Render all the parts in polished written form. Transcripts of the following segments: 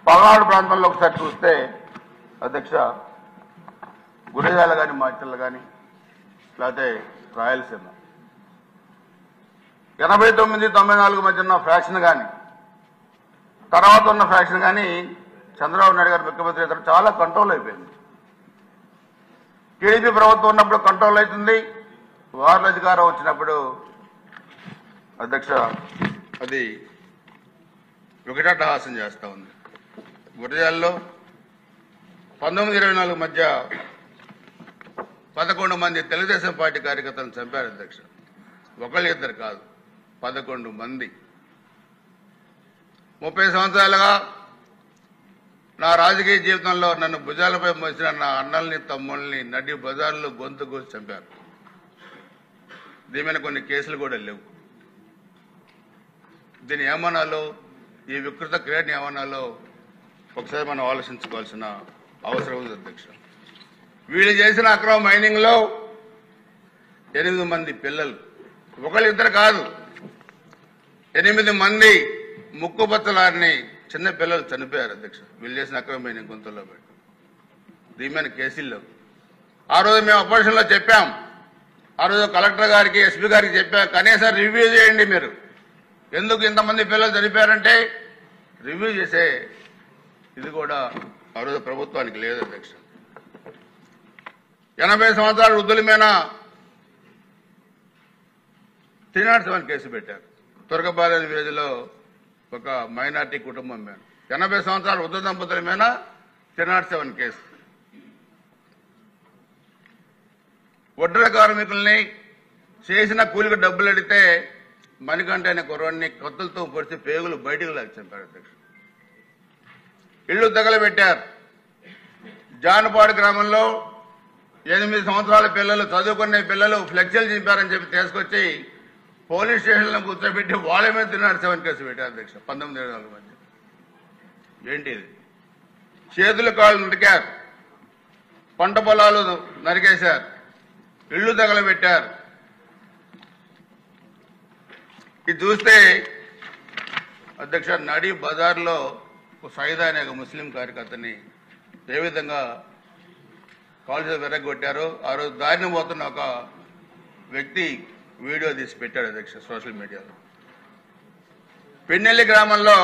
పల్నాడు ప్రాంతంలో ఒకసారి చూస్తే అధ్యక్ష గుడిజాల కానీ మాచర్ల కానీ లేకపోతే రాయలసీమ 89-94 మధ్య ఉన్న ఫ్యాక్షన్ కానీ తర్వాత ఉన్న ఫ్యాక్షన్ కానీ చంద్రబాబు నాయుడు గారు ముఖ్యమంత్రి అయితే చాలా కంట్రోల్ అయిపోయింది. టీడీపీ ప్రభుత్వం ఉన్నప్పుడు కంట్రోల్ అవుతుంది, వార్ల అధికారం వచ్చినప్పుడు అధ్యక్ష అది వికటాటహాసం చేస్తూ ఉంది. గురజాల్లో 19-24 మధ్య 11 మంది తెలుగుదేశం పార్టీ కార్యకర్తలను చంపారు అధ్యక్ష. ఒకళ్ళు ఇద్దరు కాదు, 11 మంది. 30 సంవత్సరాలుగా నా రాజకీయ జీవితంలో నన్ను భుజాలపై మోసిన నా అన్నల్ని తమ్ముల్ని నడి బజార్లో గొంతు కోసి చంపారు. దీని మీద కొన్ని కేసులు కూడా లేవు. దీన్ని ఏమనాలో, ఈ వికృత క్రియని ఏమనాలో ఒకసారి మనం ఆలోచించుకోవాల్సిన అవసరం ఉంది అధ్యక్ష. వీళ్ళు చేసిన అక్రమ మైనింగ్ లో 8 మంది పిల్లలు, ఒకళ్ళు ఇద్దరు కాదు, 8 మంది ముక్కుబత్తలారిని చిన్న పిల్లలు చనిపోయారు అధ్యక్ష. వీళ్ళు చేసిన అక్రమ మైనింగ్ గొంతుల్లో పెట్టి దీని మీద కేసులు లేవు. ఆ రోజు మేము అపోజిషన్లో చెప్పాం, ఆ రోజు కలెక్టర్ గారికి ఎస్పీ గారికి చెప్పాం, కనీసం రివ్యూ చేయండి మీరు, ఎందుకు ఇంతమంది పిల్లలు చనిపోయారంటే రివ్యూ చేసే ఇది కూడా ఆ రోజు ప్రభుత్వానికి లేదు అధ్యక్ష. 80 సంవత్సరాల వృద్ధుల మీద 307 కేసు పెట్టారు. తురకపాలెం విలేజ్లో ఒక మైనార్టీ కుటుంబం మీద 80 సంవత్సరాల వృద్ధ దంపతుల మీద 307 కేసు. ఒడ్డర కార్మికుల్ని చేసిన కూలికి డబ్బులు అడిగితే మణికంఠ అనే కుర్రాడిని కత్తులతో పొడిచి పేగులు బయటకు లాగి చంపారు అధ్యక్ష. ఇళ్లు తగలబెట్టారు. జానపాడు గ్రామంలో 8 సంవత్సరాల పిల్లలు, చదువుకునే పిల్లలు ఫ్లెక్సీలు చింపారని చెప్పి తీసుకొచ్చి పోలీస్ స్టేషన్లో కూర్చోబెట్టి వాళ్ళ మీద 307 కేసు పెట్టారు అధ్యక్ష. 19-24 మధ్య ఏంటి ఇది? చేతులు కాళ్ళు నరికారు, పంట పొలాలు నరికేశారు, ఇళ్లు తగలబెట్టారు. ఇది చూస్తే అధ్యక్ష నడి బజార్లో సైదా అనే ఒక ముస్లిం కార్యకర్తని ఏ విధంగా కాల్చి విరగొట్టారో ఆ రోజు దారిని పోతున్న ఒక వ్యక్తి వీడియో తీసి పెట్టాడు అధ్యక్ష సోషల్ మీడియాలో. పెన్నెల్లి గ్రామంలో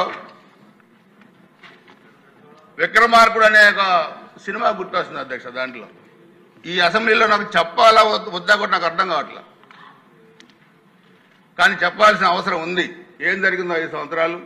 విక్రమార్కుడు అనే ఒక సినిమా గుర్తొస్తుంది అధ్యక్ష. దాంట్లో ఈ అసెంబ్లీలో నాకు చెప్పాలా వద్దా కూడా నాకు అర్థం కావట్లా, కానీ చెప్పాల్సిన అవసరం ఉంది. ఏం జరిగిందో 5 సంవత్సరాలు